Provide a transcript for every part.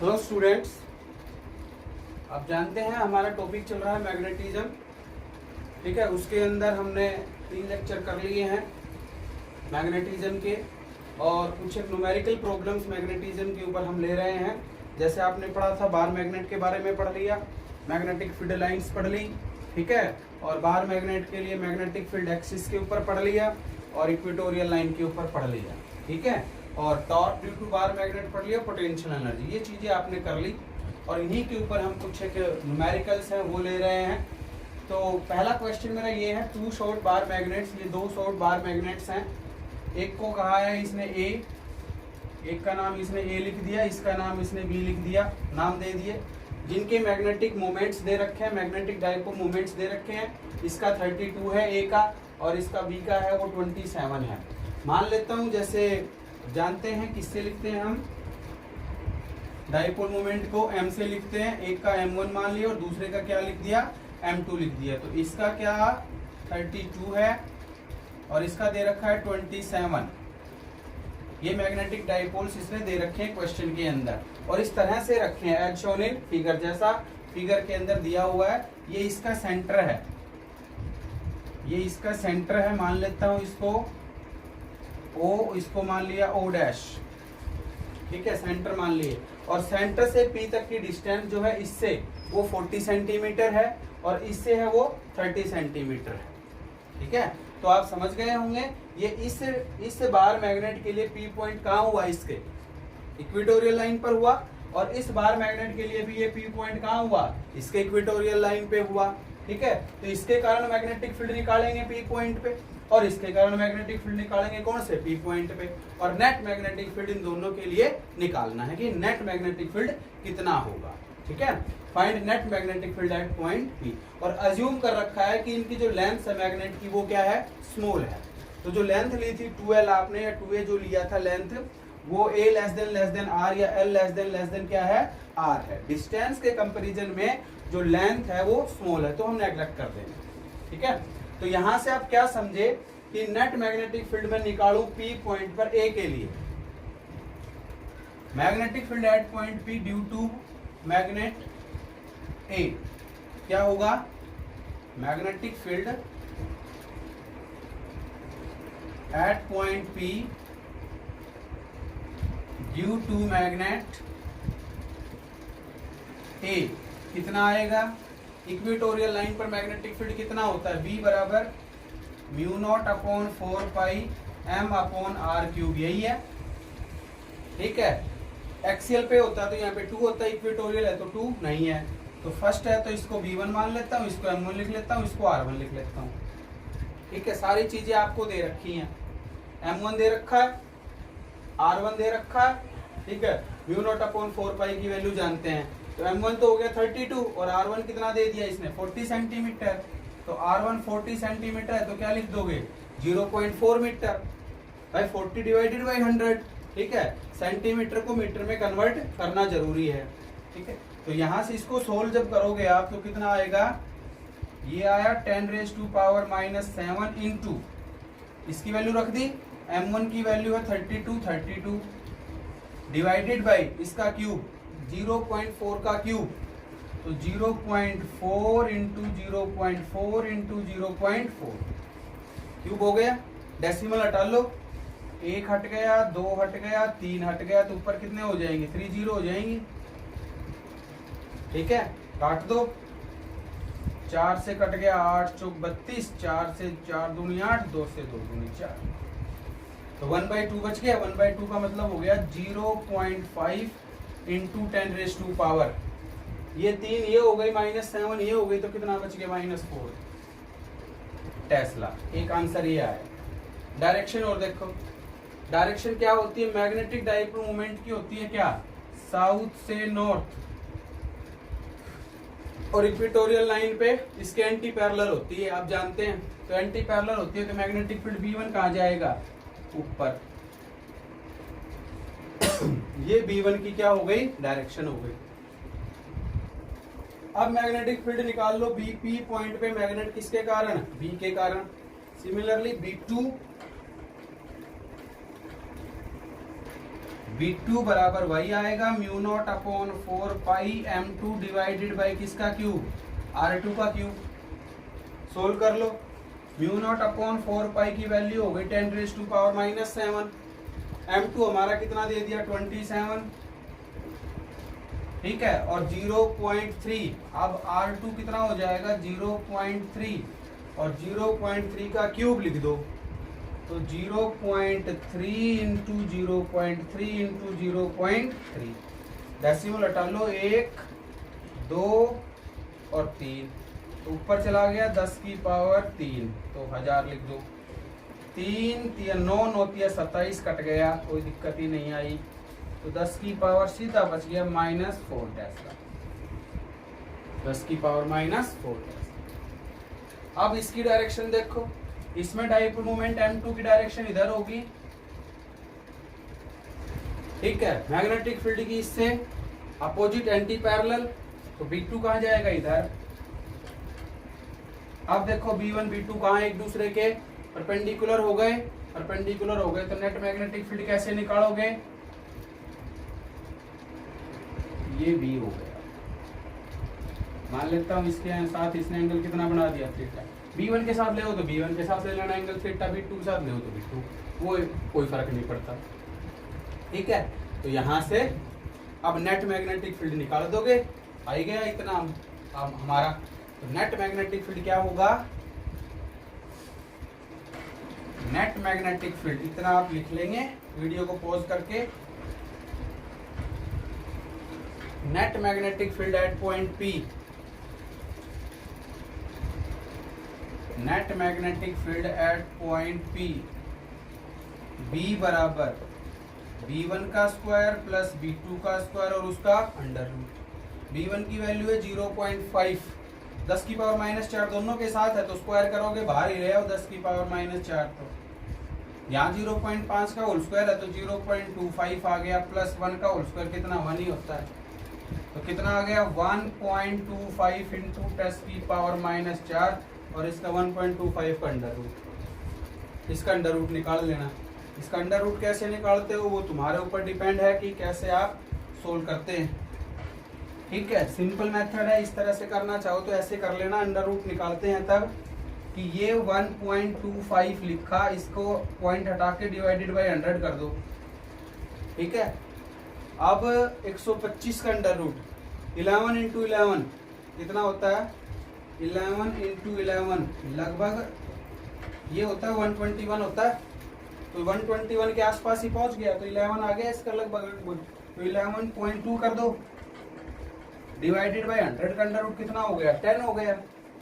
तो स्टूडेंट्स, आप जानते हैं हमारा टॉपिक चल रहा है मैग्नेटिज्म, ठीक है। उसके अंदर हमने 3 लेक्चर कर लिए हैं मैग्नेटिज्म के, और कुछ एक न्यूमेरिकल प्रॉब्लम्स मैग्नेटिज्म के ऊपर हम ले रहे हैं। जैसे आपने पढ़ा था, बार मैग्नेट के बारे में पढ़ लिया, मैग्नेटिक फील्ड लाइंस पढ़ ली, ठीक है। और बार मैग्नेट के लिए मैग्नेटिक फील्ड एक्सिस के ऊपर पढ़ लिया, और इक्वेटोरियल लाइन के ऊपर पढ़ लिया, ठीक है। और torque due to bar magnet पढ़ लिया, पोटेंशियल एनर्जी, ये चीजें आपने कर ली। और इन्हीं के ऊपर हम कुछ एक न्यूमेरिकल्स हैं वो ले रहे हैं। तो पहला क्वेश्चन मेरा ये है, 2 शॉर्ट बार मैग्नेट्स, ये 2 शॉर्ट बार मैग्नेट्स हैं। एक को कहा है इसने ए, एक का नाम इसने ए लिख दिया, इसका नाम इसने बी लिख दिया, नाम दे दिए। जिनके मैग्नेटिक मोमेंट्स दे रखे हैं, मैग्नेटिक डाइपोल मोमेंट्स दे रखे हैं। इसका 32 है ए का, और इसका बी का है वो 27 है। मान लेता हूँ, जैसे जानते हैं किससे लिखते हैं हम, डाइपोल मोमेंट को m से लिखते हैं। एक का m1 मान लिया और दूसरे का क्या लिख दिया, m2 लिख दिया। तो इसका क्या 32 है और इसका दे रखा है 27। ये मैग्नेटिक डाइपोल्स इसने दे रखे हैं क्वेश्चन के अंदर, और इस तरह से रखे हैं एज शोन इन फिगर, जैसा फिगर के अंदर दिया हुआ है। ये इसका सेंटर है, ये इसका सेंटर है। मान लेता हूं इसको O, इसको मान लिया O डैश, ठीक है, सेंटर मान लिए। और सेंटर से P तक की डिस्टेंस जो है इससे वो 40 सेंटीमीटर है, और इससे है वो 30 सेंटीमीटर है, ठीक है। तो आप समझ गए होंगे, ये इस बार मैग्नेट के लिए P पॉइंट कहाँ हुआ, इसके इक्वेटोरियल लाइन पर हुआ। और इस बार मैग्नेट के लिए भी ये P पॉइंट कहाँ हुआ, इसके इक्वेटोरियल लाइन पे हुआ, ठीक है। तो इसके कारण मैग्नेटिक फील्ड निकालेंगे P पॉइंट पे, और इसके कारण मैग्नेटिक फील्ड निकालेंगे कौन से, P पॉइंट पे। और नेट मैग्नेटिक फील्ड इन दोनों के लिए निकालना है कि नेट मैग्नेटिक फील्ड कितना होगा, ठीक है। Find net magnetic field at point P। और अज्यूम कर रखा है कि इनकी जो लेंथ है मैग्नेट की वो क्या है, स्मॉल है। तो जो लेंथ ली थी 2L आपने, या 2A जो लिया था लेंथ, वो A लेस देन R या L लेस देन क्या है, R है। डिस्टेंस के कंपैरिजन में जो लेंथ है वो स्मॉल है, तो हम नेग्लेक्ट कर देंगे, ठीक है। तो यहां से आप क्या समझे कि नेट मैग्नेटिक फील्ड में निकालू P पॉइंट पर A के लिए, magnetic field at point P due to magnet A क्या होगा, magnetic field at point P due to magnet A कितना आएगा, इक्वेटोरियल लाइन पर मैग्नेटिक फील्ड कितना होता है, B बराबर μ0/4 पाई m/r³, यही है, ठीक है। एक्सियल पे होता है तो यहाँ पे 2 होता है, इक्वेटोरियल है तो 2 नहीं है। तो फर्स्ट है तो इसको B1 मान लेता हूँ, इसको M1 लिख लेता हूँ, इसको R1 लिख लेता हूँ, ठीक है। सारी चीजें आपको दे रखी हैं, M1 दे रखा है, R1 दे रखा है, ठीक है। μ0/4 पाई की वैल्यू जानते हैं, तो M1 तो हो गया 32, और R1 कितना दे दिया इसने, 40 सेंटीमीटर। तो R1 40 सेंटीमीटर है तो क्या लिख दोगे, 0.4 मीटर भाई, 40 डिवाइडेड बाई 100, ठीक है। सेंटीमीटर को मीटर में कन्वर्ट करना जरूरी है, ठीक है। तो यहां से इसको सोल्व जब करोगे आप तो कितना आएगा, ये आया 10⁻⁻7 इंटू, इसकी वैल्यू रख दी, M1 की वैल्यू है 32 डिवाइडेड बाई इसका क्यूब 0.4 का क्यूब, तो 0.4 इंटू 0.4 इंटू 0.4 क्यूब हो गया। डेसिमल हटा लो, 1 हट गया, 2 हट गया, 3 हट गया, तो ऊपर कितने हो जाएंगे, 30 हो जाएंगी, ठीक है। काट दो, 4 से कट गया 8 चौक 32, 4 से 4 दूनी 8, 2 से 2 दूनी 4, तो 1/2 बच गया। 1/2 का मतलब हो गया 0.5 इंटू 10⁻⁴ पावर, ये 3 ये हो गई, -7 ये हो गई, तो कितना बच गया, -4 टेस्ला। एक आंसर ये आया। डायरेक्शन और देखो, डायरेक्शन क्या होती है, मैग्नेटिक डाइपोल मोमेंट की होती है क्या, साउथ से नॉर्थ, और इक्वेटोरियल लाइन पे इसके एंटी पैरेलल होती है, आप जानते हैं। तो एंटी पैरेलल होती है तो मैग्नेटिक फील्ड B1 कहाँ जाएगा, ऊपर। ये B1 की क्या हो गई, डायरेक्शन हो गई। अब मैग्नेटिक फील्ड निकाल लो P पॉइंट पे, मैग्नेट किसके कारण, B के कारण। सिमिलरली B2 V2 बराबर वही आएगा mu naught upon 4 pi M2 divided by किसका क्यूब, R2 का क्यूब। सोल्व कर लो। म्यू नॉट अपॉन 4 पाई की वैल्यू हो गई 10⁻⁻⁷। M2 हमारा कितना दे दिया 27, ठीक है, और 0.3। अब R2 कितना हो जाएगा 0.3, और 0.3 का क्यूब लिख दो तो 0.3 इंटू 0.3 इंटू 0.3, डेसिमल हटा लो 1 2 और 3, तो ऊपर चला गया 10 की पावर 3, तो 1000 लिख दो। 3 3 9 9 27 कट गया, कोई दिक्कत ही नहीं आई, तो 10 की पावर सीधा बच गया -4 टेस्ला, 10 की पावर -4 टेस्ला। अब इसकी डायरेक्शन देखो, इसमें डाइपोल मोमेंट M2 की डायरेक्शन इधर होगी, ठीक है, मैग्नेटिक फील्ड की इससे अपोजिट एंटी पैरेलल, तो B2 कहाँ जाएगा इधर। अब देखो B1 B2 कहाँ एक दूसरे के परपेंडिकुलर हो गए, परपेंडिकुलर हो गए तो नेट मैग्नेटिक फील्ड कैसे निकालोगे, ये B हो गया। मान लेता हूँ इसके साथ इसने एंगल कितना बना दिया थीटा, B1 के साथ ले हो तो B1 के साथ ले लेना एंगल थीटा, B2 के साथ ले हो तो B2, वो कोई फर्क नहीं पड़ता, ठीक है। तो यहाँ से अब नेट मैग्नेटिक फील्ड निकाल दोगे, आ गया इतना अब हमारा। तो नेट मैग्नेटिक फील्ड क्या होगा, नेट मैग्नेटिक फील्ड इतना आप लिख लेंगे वीडियो को पॉज करके। Net magnetic field at point P, net magnetic field at point P, B बराबर B1 का स्क्वायर प्लस B2 का स्क्वायर और उसका अंडर रूट। B1 की वैल्यू है 0.5, 10 की पावर -4 दोनों के साथ है तो स्क्वायर करोगे बाहर ही रहे हो 10 की पावर -4, तो यहाँ 0.5 का होल स्क्वायर है तो 0.25 आ गया, प्लस 1 का होल स्क्वायर कितना 1 ही होता है, तो कितना आ गया 1.25 इंटू 10 की पावर -4 और इसका 1.25 का अंडर रूट। इसका अंडर रूट निकाल लेना। इसका अंडर रूट कैसे निकालते हो वो तुम्हारे ऊपर डिपेंड है कि कैसे आप सोल्व करते हैं, ठीक है। सिंपल मेथड है, इस तरह से करना चाहो तो ऐसे कर लेना। अंडर रूट निकालते हैं तब कि ये 1.25 लिखा, इसको पॉइंट हटा के डिवाइडेड बाई 100 कर दो, ठीक है। अब 125 का अंडर रूट 11 इंटू 11 कितना होता है, 11 इंटू 11 लगभग ये होता है 121 होता है, तो 121 के आसपास ही पहुंच गया, तो 11 आ गया इसका लगभग, तो 11.2 कर दो डिवाइडेड बाय 100 का अंडर रूट कितना हो गया 10 हो गया,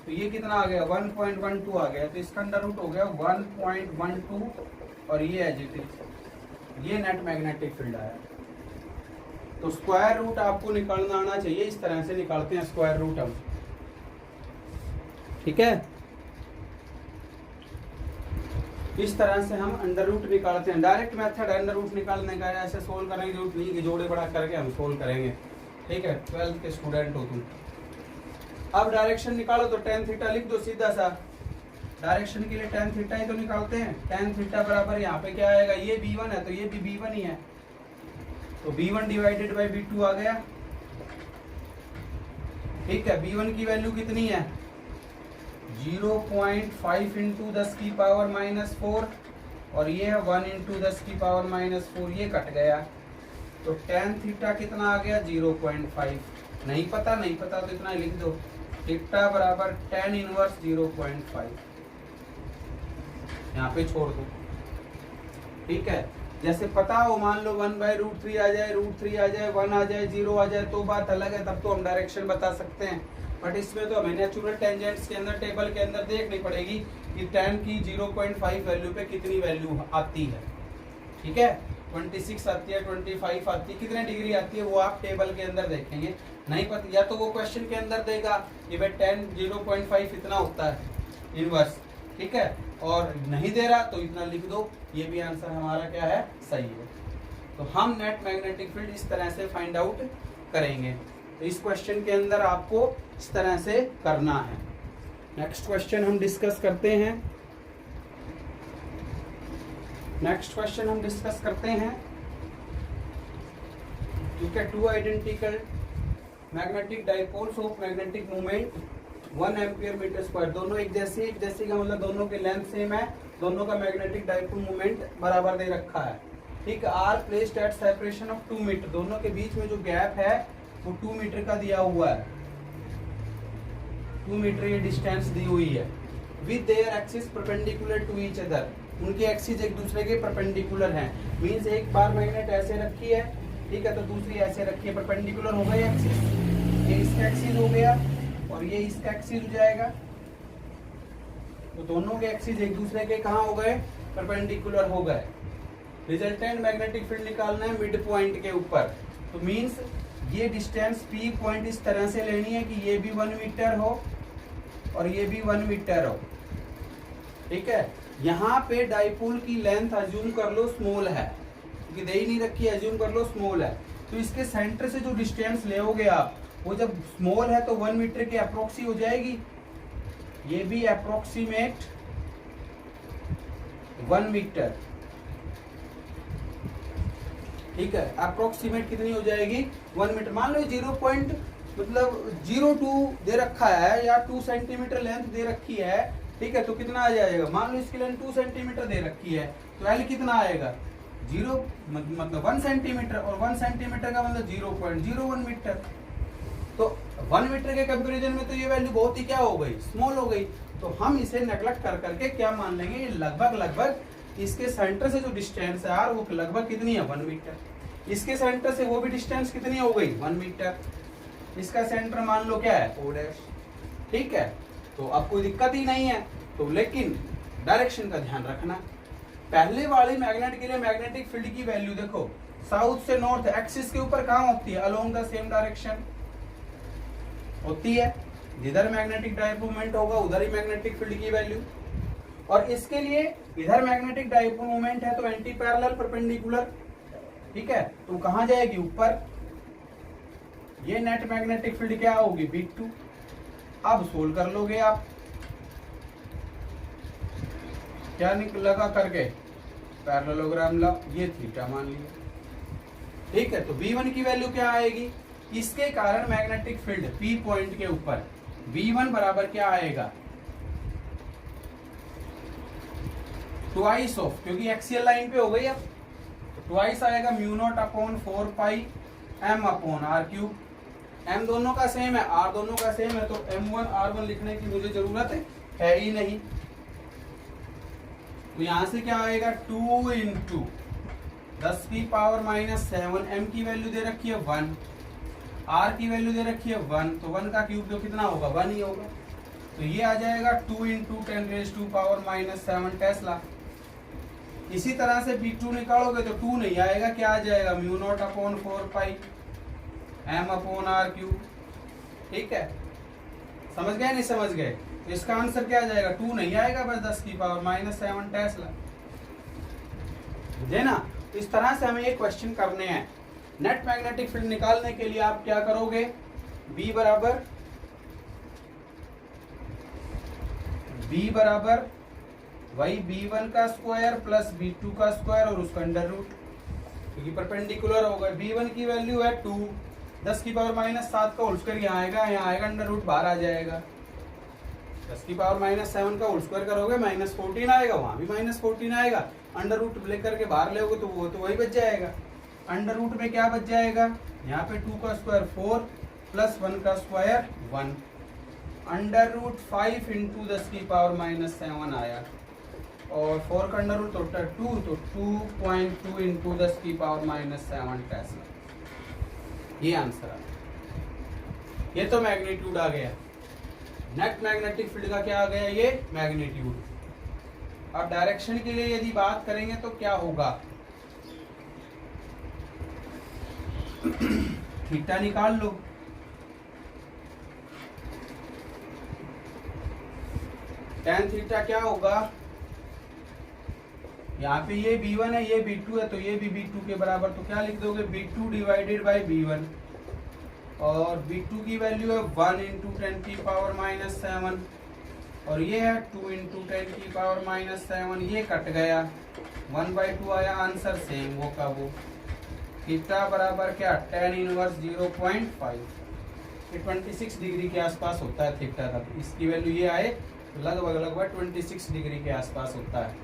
तो ये कितना आ गया 1.12 आ गया, तो इसका अंडर रूट हो गया 1.12 और ये एज इट इज, ये नेट मैग्नेटिक फील्ड आया। तो स्क्वायर रूट आपको निकालना आना चाहिए, इस तरह से निकालते हैं स्क्वायर रूट हम, ठीक है। इस तरह से हम अंडर रूट निकालते हैं। डायरेक्ट मेथड अंडर रूट निकालने का, ऐसे सोल्व करेंगे रूट नहीं कि जोड़े बड़ा करके हम सोल्व करेंगे, ठीक है। 12th के स्टूडेंट हो तुम। अब डायरेक्शन निकालो तो tan थीटा लिख दो सीधा सा, डायरेक्शन के लिए tan थीटा ही तो निकालते हैं। tan थीटा बराबर यहाँ पे क्या आएगा, ये B1 है तो ये भी B1 ही है, तो B1 डिवाइडेड बाई B2 आ गया, ठीक है। B1 की वैल्यू कितनी है 0.5 इंटू 10 की पावर -4 और ये है 1 इंटू 10 की पावर -4, ये कट गया, तो tan थीटा कितना आ गया 0.5। नहीं पता तो इतना लिख दो, थीटा बराबर tan इनवर्स 0.5, यहाँ पे छोड़ दो, ठीक है। जैसे पता हो मान लो 1/√3 आ जाए, √3 आ जाए, 1 आ जाए, 0 आ जाए तो बात अलग है, तब तो हम डायरेक्शन बता सकते हैं, बट इसमें तो हमें नेचुरल टेंजेंट्स के अंदर टेबल के अंदर देखनी पड़ेगी कि tan की 0.5 वैल्यू पे कितनी वैल्यू आती है, ठीक है। 26 आती है, 25 आती है, कितने डिग्री आती है वो आप टेबल के अंदर देखेंगे। नहीं पता या तो वो क्वेश्चन के अंदर देगा कि भाई tan 0.5 इतना होता है इनवर्स, ठीक है, और नहीं दे रहा तो इतना लिख दो, ये भी आंसर हमारा क्या है सही है। तो हम नेट मैग्नेटिक फील्ड इस तरह से फाइंड आउट करेंगे। तो इस क्वेश्चन के अंदर आपको इस तरह से करना है। नेक्स्ट क्वेश्चन हम डिस्कस करते हैं, ठीक है, two identical magnetic dipoles of magnetic moment 1 ampere metre square, दोनों एक जैसे का मतलब दोनों के लेंथ सेम है, दोनों का मैग्नेटिक डाइपोल मोमेंट बराबर दे रखा है। ठीक, are placed at separation of 2 metre, दोनों के बीच में जो गैप है वो 2 मीटर का दिया हुआ है, 2 मीटर ये डिस्टेंस दी हुई है। With their axis perpendicular to each other, उनके एक्सिस एक दूसरे के परपेंडिकुलर हैं। मींस एक बार मैग्नेट ऐसे रखी है, ठीक है, तो दूसरी ऐसे रखी है, परपेंडिकुलर हो गई एक्सिस, ये इसका एक्सिस हो गया और ये इसका एक्सिस हो जाएगा। तो दोनों के एक्सिस एक दूसरे के कहाँ हो गए, परपेंडिकुलर हो गए। रिजल्टेंट मैग्नेटिक फील्ड निकालना है मिड पॉइंट के ऊपर, तो मींस ये डिस्टेंस पी पॉइंट इस तरह से लेनी है कि ये भी 1 मीटर हो और ये भी 1 मीटर हो। ठीक है, यहाँ पे डाइपोल की लेंथ अज्यूम कर लो स्मॉल है, क्योंकि दे ही नहीं रखी है, अज्यूम कर लो स्मॉल है। तो इसके सेंटर से जो डिस्टेंस लेओगे आप, वो जब स्मॉल है तो 1 मीटर के अप्रोक्सी हो जाएगी, ये भी अप्रोक्सीमेट 1 मीटर। ठीक है, अप्रोक्सीमेट कितनी हो जाएगी, 1 मीटर। मान लो 0.02 दे रखा है या 2 सेंटीमीटर लेंथ दे रखी है, ठीक है, तो कितना आ जाएगा, मान लो इसकी लेंथ 2 सेंटीमीटर दे रखी है, तो एल कितना आएगा, 0 मतलब 1 सेंटीमीटर, और 1 सेंटीमीटर का मतलब 0.01 मीटर। तो 1 मीटर के कंपैरिजन में तो ये वैल्यू बहुत ही क्या हो गई, स्मॉल हो गई। तो हम इसे नेगलेक्ट कर करके क्या मान लेंगे, ये लगभग इसके सेंटर से जो डिस्टेंस है यार वो लगभग कितनी है, 1 मीटर। इसके सेंटर से वो भी डिस्टेंस कितनी हो गई, 1 मीटर। इसका सेंटर मान लो क्या है, O डैश। ठीक है, तो अब कोई दिक्कत ही नहीं है। तो लेकिन डायरेक्शन का ध्यान रखना, पहले वाली मैग्नेट के लिए मैग्नेटिक फील्ड की वैल्यू देखो, साउथ से नॉर्थ एक्सिस के ऊपर कहाँ होती है, अलोंग द सेम डायरेक्शन होती है। जिधर मैग्नेटिक डाइपोल मोमेंट होगा उधर ही मैग्नेटिक फील्ड की वैल्यू। और इसके लिए इधर मैग्नेटिक डाइपोल मोमेंट है तो एंटी पैरेलल परपेंडिकुलर, ठीक है, तो कहां जाएगी, ऊपर। ये नेट मैग्नेटिक फील्ड क्या होगी, V2। अब सोल्व कर लोगे आप, क्या लगा करके, पैरेललोग्राम ला, ये थीटा मान लिया। ठीक है, तो V1 की वैल्यू क्या आएगी, इसके कारण मैग्नेटिक फील्ड P पॉइंट के ऊपर V1 बराबर क्या आएगा, ट्वाइस ऑफ, क्योंकि एक्सियल लाइन पे हो गई अब, तो ट्वाइस आएगा μ0/4πm/r³। m दोनों का सेम है, r दोनों का सेम है, तो m1 r1 लिखने की मुझे जरूरत है ही नहीं। तो यहां से क्या आएगा, 2 × 10⁻⁻7, m की वैल्यू दे रखी है 1, r की वैल्यू दे रखी है 1, तो 1 का क्यूब जो कितना होगा, 1 ही होगा। तो ये आ जाएगा 2 × 10⁻⁻7 टेस्ला। इसी तरह से V2 निकालोगे तो 2 नहीं आएगा, क्या आ जाएगा, μ0/4πm/r³। ठीक है, समझ गए नहीं समझ गए, तो इसका आंसर क्या आ जाएगा, 2 नहीं आएगा, बस 10⁻⁻7 टेस्ला। समझे ना। तो इस तरह से हमें ये क्वेश्चन करने हैं। नेट मैग्नेटिक फील्ड निकालने के लिए आप क्या करोगे, B बराबर वही B1 का स्क्वायर प्लस B2 का स्क्वायर और उसका अंडर रूट, क्योंकि परपेंडिकुलर होगा। B1 की वैल्यू है 2, 10⁻⁻7 का होल स्क्वायर यहाँ आएगा अंडर रूट बाहर आ जाएगा। 10⁻⁻7 का होल स्क्वायर करोगे -14 आएगा, वहां भी -14 आएगा, अंडर रूट लेकर के बाहर ले तो वो तो वही बच जाएगा। अंडर रूट में क्या बच जाएगा, यहाँ पे 2 का स्क्वायर 4 प्लस 1 का स्क्वायर 1, अंडर रूट 5 × 10⁻⁻7 आया, और 4 का अंडर रूट तो 2, तो 2.2 × 10⁻⁻7 टेस्ला। ये आंसर आ गया। ये तो मैग्नीट्यूड आ गया। नेट मैग्नेटिक फील्ड का क्या आ गया, ये मैग्नीट्यूड। अब डायरेक्शन के लिए यदि बात करेंगे तो क्या होगा, थीटा निकाल लो। tan थीटा क्या होगा, यहाँ पे ये B1 है, ये B2 है, तो ये भी B2 के बराबर, तो क्या लिख दोगे, B2 डिवाइडेड बाई B1, और B2 की वैल्यू है 1 × 10⁻⁻7, और ये है 2 × 10⁻⁻7, ये कट गया, 1/2 आया, आंसर सेम वो का वो। थीटा बराबर क्या, tan इनवर्स 0.5, ये 26 डिग्री के आसपास होता है थीटा का। इसकी वैल्यू ये आए लगभग 26 डिग्री के आसपास होता है।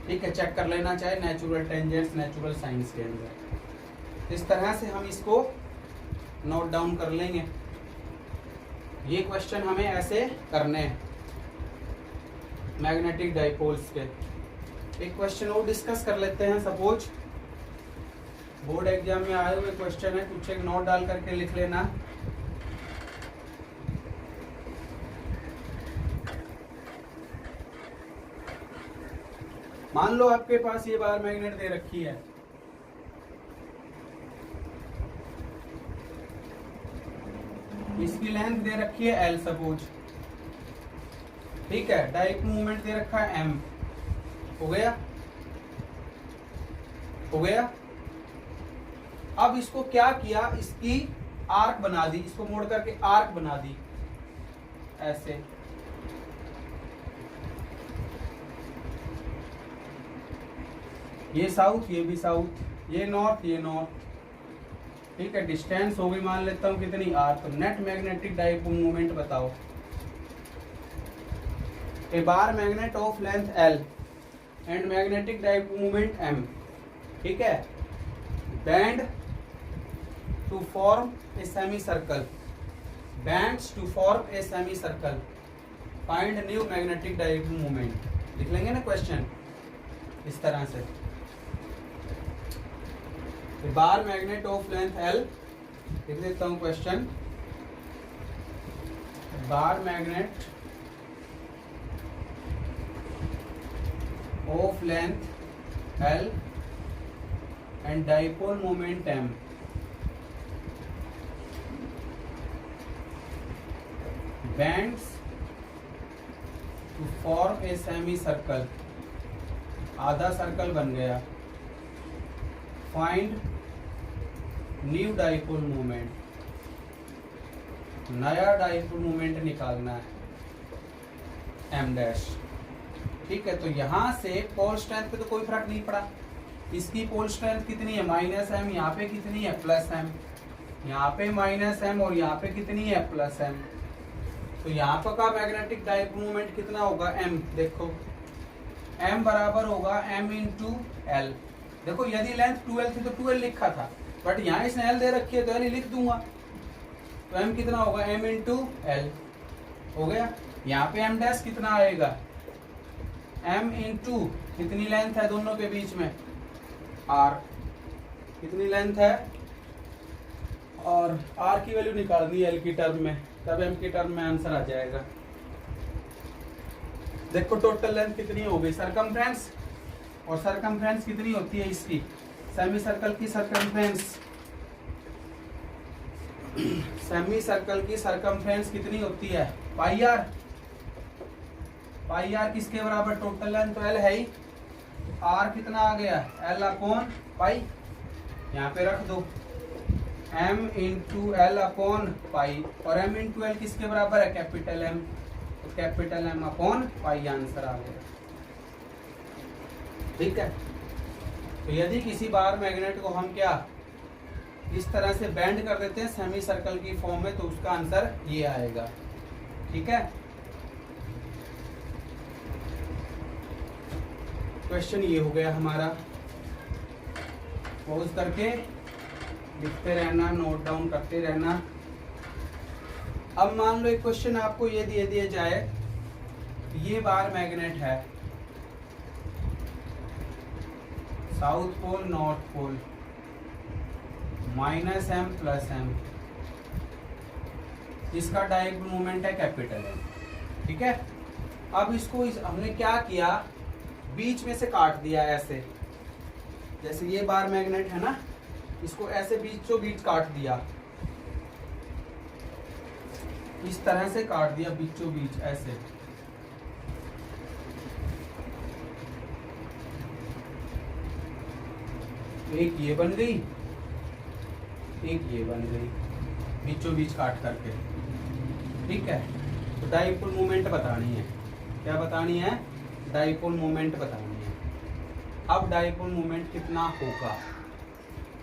ठीक है, चेक कर लेना चाहे नेचुरल टेंजेंट्स नेचुरल साइंस के अंदर। इस तरह से हम इसको नोट डाउन कर लेंगे। ये क्वेश्चन हमें ऐसे करने हैं मैग्नेटिक डाइपोल्स के। एक क्वेश्चन और डिस्कस कर लेते हैं। सपोज बोर्ड एग्जाम में आए हुए क्वेश्चन है, कुछ एक नोट डाल करके लिख लेना। मान लो आपके पास ये बार मैग्नेट दे रखी है, इसकी लेंथ दे रखी है L सपोज, ठीक है, डाइपोल मोमेंट दे रखा है M। हो गया, हो गया। अब इसको क्या किया, इसकी आर्क बना दी, इसको मोड़ करके आर्क बना दी ऐसे। ये साउथ, ये भी साउथ, ये नॉर्थ, ये नॉर्थ। ठीक है, डिस्टेंस हो गई मान लेता हूं कितनी R। तो नेट मैग्नेटिक डाइपोल मोमेंट बताओ। A bar magnet of length L and magnetic dipole moment M। ठीक है, bend to form a semi circle, bends to form a semi circle, find new magnetic dipole moment. लिख लेंगे ना question इस तरह से। Bar magnet of length L, लिख देता हूं question. Bar magnet of length L and dipole moment M, bends to form a semicircle, आधा सर्कल बन गया। फाइंड न्यू डाइपोल मोमेंट, नया डाइपोल मोमेंट निकालना है M डैश। ठीक है, तो यहां से पोल स्ट्रेंथ पे तो कोई फर्क नहीं पड़ा। इसकी पोल स्ट्रेंथ कितनी है, -M, यहाँ पे कितनी है, +M, यहाँ पे -M और यहाँ पे कितनी है, +M। तो यहाँ पर का मैग्नेटिक डाइपोल मोमेंट कितना होगा, M। देखो M बराबर होगा M इंटू L। देखो यदि लेंथ 12 थी तो 12 लिखा था, बट यहाँ इसने L दे रखी है तो L ही लिख दूंगा। तो M कितना होगा, M इंटू L। हो गया। यहाँ पे M डैश कितना आएगा, M इंटू कितनी लेंथ है दोनों के बीच में, R। कितनी लेंथ है, और R की वैल्यू निकालनी है L की टर्म में, तब M की टर्म में आंसर आ जाएगा। देखो टोटल लेंथ कितनी हो गई, सरकमफ्रेंस, और सरकमफ्रेंस कितनी होती है इसकी, सेमी सर्कल की सरकमफ्रेंस, सेमी सर्कल की सरकमफ्रेंस कितनी होती है, पाई आर। पाई आर किसके बराबर, टोटल लेंथ तो L है ही, R कितना आ गया, L अपॉन पाई। यहाँ पे रख दो M into L upon pi, और M इंटू L किसके बराबर है, कैपिटल M, तो capital M upon pi answer आ गया। ठीक है, तो यदि किसी बार मैग्नेट को हम क्या इस तरह से बेंड कर देते हैं सेमी सर्कल की फॉर्म में, तो उसका आंसर ये आएगा। ठीक है, क्वेश्चन ये हो गया हमारा। पॉज करके लिखते रहना, नोट डाउन करते रहना। अब मान लो एक क्वेश्चन आपको ये दे दिया जाए, ये बार मैग्नेट है, south pole north pole, -M +M, इसका डाइपोल मोमेंट है कैपिटल M। ठीक है, अब इसको हमने क्या किया, बीच में से काट दिया ऐसे, जैसे ये बार मैग्नेट है ना, इसको ऐसे बीचों बीच काट दिया, इस तरह से काट दिया बीचों बीच ऐसे। एक ये बन गई, एक ये बन गई, बीचों बीच काट करके। ठीक है, तो डाइपोल मोमेंट बतानी है, क्या बतानी है, डाइपोल मोमेंट बतानी है। अब डाइपोल मोमेंट कितना होगा,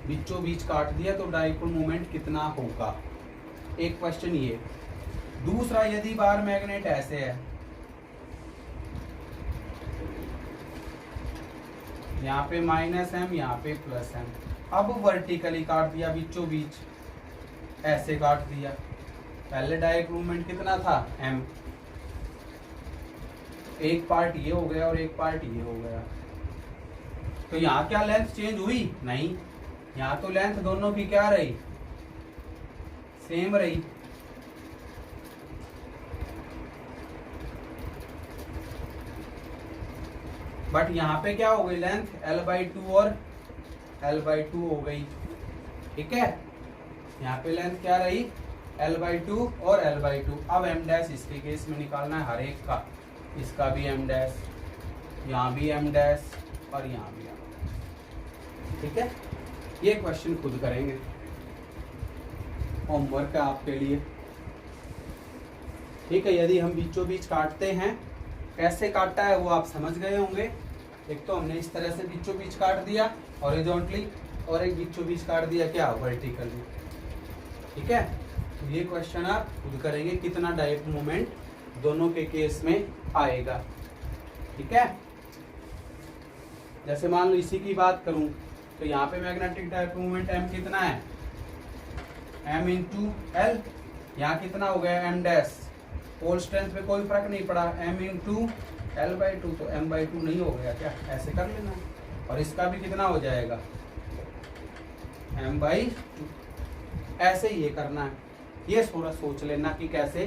बीचों बीच काट दिया तो डाइपोल मोमेंट कितना होगा, एक क्वेश्चन ये। दूसरा, यदि बार मैग्नेट ऐसे है, यहाँ पे -m, यहाँ पे +m, अब वर्टिकली काट दिया बीचों बीच, ऐसे काट दिया, पहले डाइपोल मोमेंट कितना था m, एक पार्ट ये हो गया और एक पार्ट ये हो गया, तो यहाँ क्या लेंथ चेंज हुई? नहीं, यहाँ तो लेंथ दोनों की क्या रही? सेम रही। बट यहाँ पे क्या हो गई? लेंथ l/2 और l/2 हो गई, ठीक है। यहाँ पे लेंथ क्या रही? l/2 और l/2। अब m' इसके केस में निकालना है हर एक का, इसका भी m', यहाँ भी m' और यहाँ भी m', ठीक है। ये क्वेश्चन खुद करेंगे, होमवर्क है आपके लिए, ठीक है। यदि हम बीचों बीच काटते हैं, कैसे काटा है वो आप समझ गए होंगे। एक तो हमने इस तरह से बीचों बीच काट दिया हॉरिजॉन्टली, और एक बीचों बीच काट दिया क्या? वर्टिकली, ठीक है। तो ये क्वेश्चन आप खुद करेंगे, कितना डाइपोल मोमेंट दोनों के केस में आएगा, ठीक है। जैसे मान लो इसी की बात करूं तो यहाँ पे मैग्नेटिक डाइपोल मोमेंट m कितना है? m × l, यहाँ कितना हो गया? m'। पोल स्ट्रेंथ पे कोई फर्क नहीं पड़ा, m × l/2, तो m/2 नहीं हो गया क्या? ऐसे कर लेना, और इसका भी कितना हो जाएगा? m/2। ऐसे ये करना है, ये थोड़ा सोच लेना कि कैसे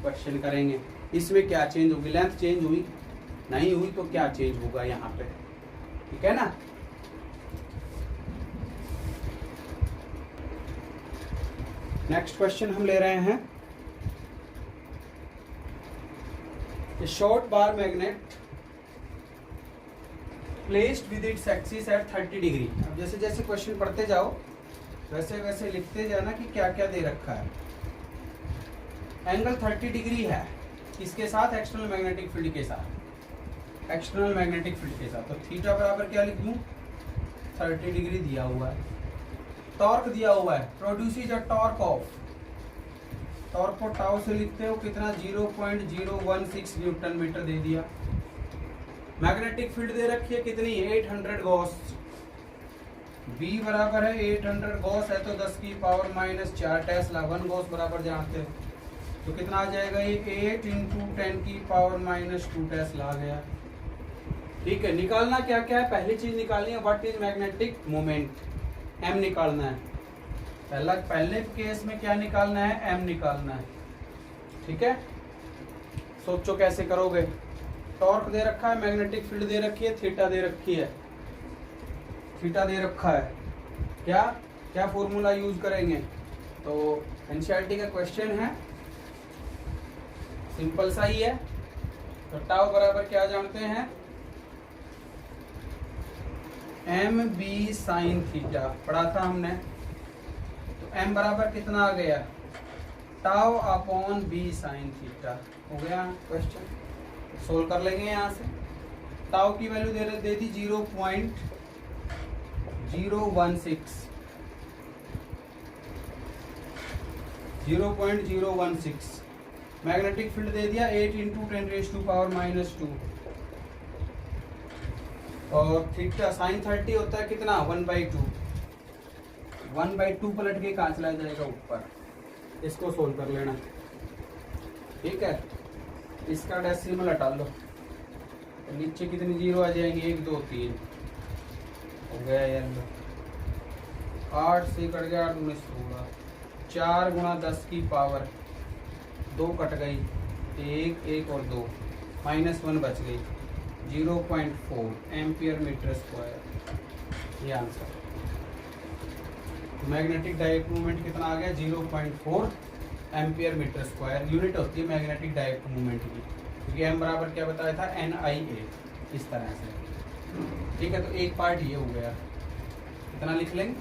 क्वेश्चन करेंगे। इसमें क्या चेंज होगी? लेंथ चेंज हुई? नहीं हुई, तो क्या चेंज होगा यहाँ पे, ठीक है ना। नेक्स्ट क्वेश्चन हम ले रहे हैं, short bar magnet placed with its axis at 30 degree. अब जैसे जैसे क्वेश्चन पढ़ते जाओ वैसे वैसे लिखते जाना कि क्या क्या दे रखा है। एंगल 30 डिग्री है, किसके साथ? एक्सटर्नल मैग्नेटिक फील्ड के साथ, एक्सटर्नल मैग्नेटिक फील्ड के साथ। तो थीटा बराबर क्या लिख दूं? 30 डिग्री दिया हुआ है। टॉर्क दिया हुआ है, produces a torque of, torque को टाउ से लिखते हो कितना? 0.016 न्यूटन मीटर दे दिया। मैग्नेटिक फील्ड दे रखी है कितनी? 800 गॉस। B बराबर है 800 गॉस है तो 10⁻⁻4 टेस्ला, 1 गॉस बराबर जानते हो, तो कितना आ जाएगा? ये 8 × 10⁻2 टेस्ला आ गया, ठीक है। निकालना क्या क्या है? पहली चीज निकालनी है what is magnetic moment, m निकालना है। पहले केस में क्या निकालना है? m निकालना है, ठीक है। सोचो कैसे करोगे। टॉर्क दे रखा है, मैग्नेटिक फील्ड दे रखी है, थीटा दे रखी है, थीटा दे रखा है, क्या क्या फॉर्मूला यूज करेंगे? तो एनसीईआरटी का क्वेश्चन है, सिंपल सा ही है। तो टाउ बराबर क्या जानते हैं? mb sin थीटा पढ़ा था हमने। तो m बराबर कितना आ गया? Tau upon b sin theta. हो गया क्वेश्चन, सोल्व कर लेंगे यहाँ से। टाउ की वैल्यू दे दी 0.016, मैग्नेटिक फील्ड दे दिया 8 × 10⁻², और थीटा sin 30 होता है कितना? 1/2, 1/2 पलट के कहाँ चला जाएगा? ऊपर। इसको सोल्व कर लेना, ठीक है। इसका डेसिमल हटा लो, तो नीचे कितनी जीरो आ जाएंगी? 1 2 3 हो गया येलो। 8 से कट गया 8 19 16, 4 × 10⁻2 कट गई, 1 1 और 2, -1 बच गई, 0.4 एम्पियर मीटर स्क्वायर। ये आंसर। मैग्नेटिक डाइपोल मोमेंट कितना आ गया? 0.4 एम्पियर मीटर स्क्वायर। यूनिट होती है मैग्नेटिक डाइपोल मोमेंट की, क्योंकि m बराबर क्या बताया था? NIA, इस तरह से, ठीक है। तो एक पार्ट ये हो गया, इतना लिख लेंगे।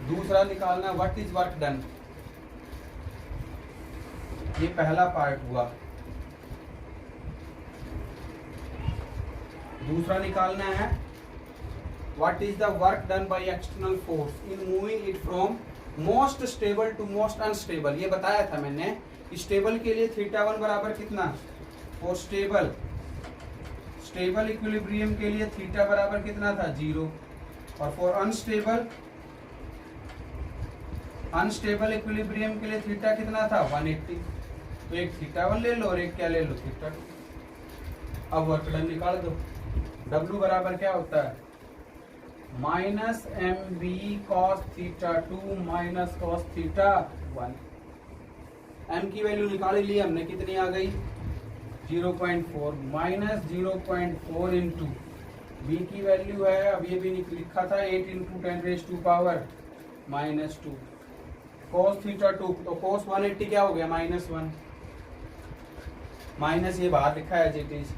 दूसरा निकालना व्हाट इज वर्क डन, ये पहला पार्ट हुआ। दूसरा निकालना है what is the work done by external force in moving it from most stable to most unstable. ये बताया था मैंने, स्टेबल के लिए θ1 बराबर कितना, और स्टेबल इक्विलिब्रियम के लिए थीटा बराबर कितना था, 0, और फॉर अनस्टेबल इक्विलिब्रियम के लिए थीटा कितना था, 180। तो एक θ1 ले लो और एक क्या ले लो, θ2। अब वर्क डन निकाल दो। W बराबर क्या होता है, -mb cos θ2 minus cos θ1। m की वैल्यू निकाल ली हमने, कितनी आ गई, 0.4 माइनस 0.4 इंटू बी की वैल्यू है, अब ये भी लिखा था 8 इंटू 10⁻⁻2 cos θ2, तो cos 180 क्या हो गया, -1, माइनस ये बाहर लिखा है जी प्लीज,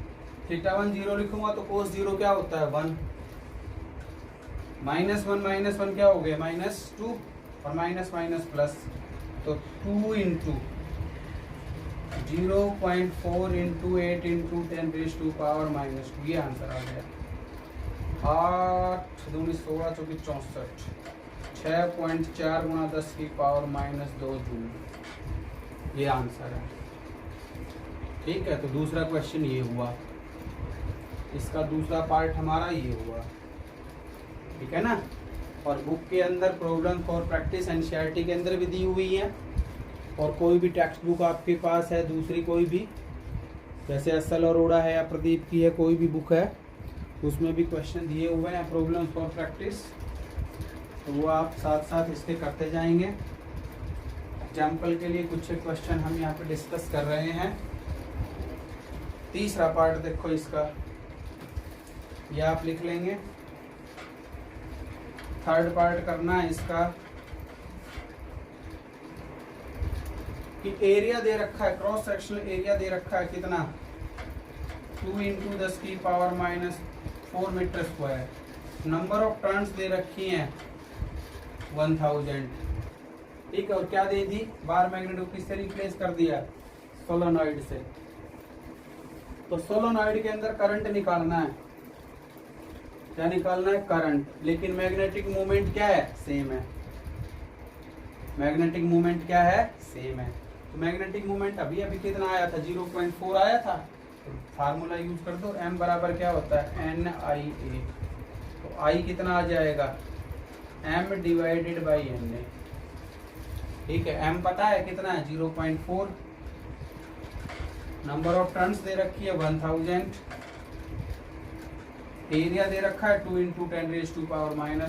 θ1 0 लिखूंगा तो cos 0 क्या होता है, 1, -1 क्या हो गया, -2, और माइनस प्लस, तो 2 इंटू 0.4 इंटू 8 इंटू 10⁻⁻², ये आंसर आ गया। 8 दूनी 16 चौकी 64, 6.4 गुणा 10⁻⁻2 जूल, ये आंसर है। ठीक है, तो दूसरा क्वेश्चन ये हुआ, इसका दूसरा पार्ट हमारा ये हुआ, ठीक है ना। और बुक के अंदर प्रॉब्लम फॉर प्रैक्टिस एनसीईआरटी के अंदर भी दी हुई है, और कोई भी टेक्स्ट बुक आपके पास है दूसरी कोई भी, जैसे एसएल अरोड़ा है या प्रदीप की है, कोई भी बुक है उसमें भी क्वेश्चन दिए हुए हैं प्रॉब्लम फॉर प्रैक्टिस, तो वो आप साथ साथ इसके करते जाएंगे। एग्जाम्पल के लिए कुछ क्वेश्चन हम यहाँ पे डिस्कस कर रहे हैं। तीसरा पार्ट देखो इसका, ये आप लिख लेंगे। थर्ड पार्ट करना है इसका कि एरिया दे रखा है, क्रॉस सेक्शनल एरिया दे रखा है कितना, 2 into 10⁻⁴ metre square, number of turns दे रखी हैं 1000, ठीक है, और क्या दे दी, बार मैग्नेट को किससे रिप्लेस कर दिया, सोलेनॉइड से। तो सोलेनॉइड के अंदर करंट निकालना है, क्या निकालना है, करंट, लेकिन मैग्नेटिक मोमेंट क्या है, सेम है, मैग्नेटिक मोमेंट क्या है, सेम है। तो मैग्नेटिक मोमेंट अभी कितना आया था, 0.4 आया था, तो फार्मूला यूज कर दो, m बराबर क्या होता है, NIA, तो I कितना आ जाएगा, m डिवाइडेड बाई NA, ठीक है। m पता है कितना है, 0.4, नंबर ऑफ टर्न्स दे रखी है 1000, एरिया दे रखा है 2 इंटू 10⁻⁻⁴,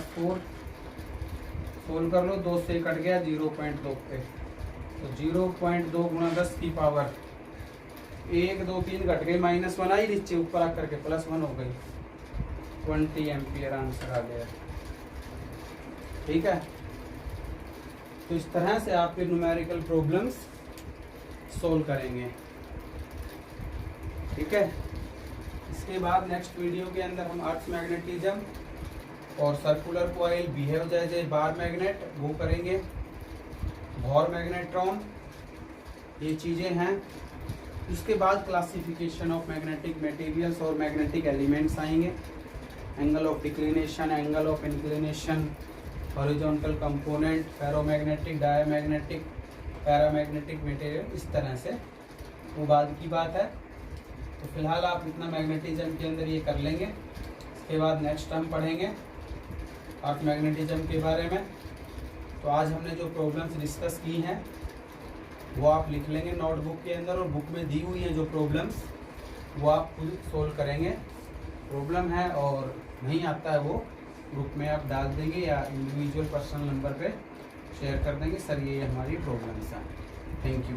सोल्व कर लो, 2 से कट गया 0.2 पे, तो 0.2 गुणा 10 की पावर 1 2 3 घट गई, -1 आई नीचे, ऊपर आकर के +1 हो गई, 20 एम्पियर आंसर आ गया, ठीक है। तो इस तरह से आपके न्यूमेरिकल प्रॉब्लम्स सोल्व करेंगे, ठीक है। इसके बाद नेक्स्ट वीडियो के अंदर हम अर्थ मैग्नेटिज्म और सर्कुलर कॉइल, बिहेव जैसे बार मैग्नेट, वो करेंगे, भॉर मैग्नेट्रॉन, ये चीज़ें हैं। इसके बाद क्लासिफिकेशन ऑफ मैग्नेटिक मटेरियल्स और मैग्नेटिक एलिमेंट्स आएंगे, angle of declination, angle of inclination, horizontal component, ferromagnetic, diamagnetic, paramagnetic material, इस तरह से, वो बाद की बात है। तो फिलहाल आप इतना मैग्नेटिज्म के अंदर ये कर लेंगे, इसके बाद नेक्स्ट हम पढ़ेंगे अर्थ मैग्नेटिज्म के बारे में। तो आज हमने जो प्रॉब्लम्स डिस्कस की हैं वो आप लिख लेंगे नोटबुक के अंदर, और बुक में दी हुई हैं जो प्रॉब्लम्स वो आप खुद सोल्व करेंगे। प्रॉब्लम है और नहीं आता है वो ग्रुप में आप डाल देंगे या इंडिविजुअल पर्सनल नंबर पे शेयर कर देंगे, सर ये हमारी प्रॉब्लम्स हैं। Thank you.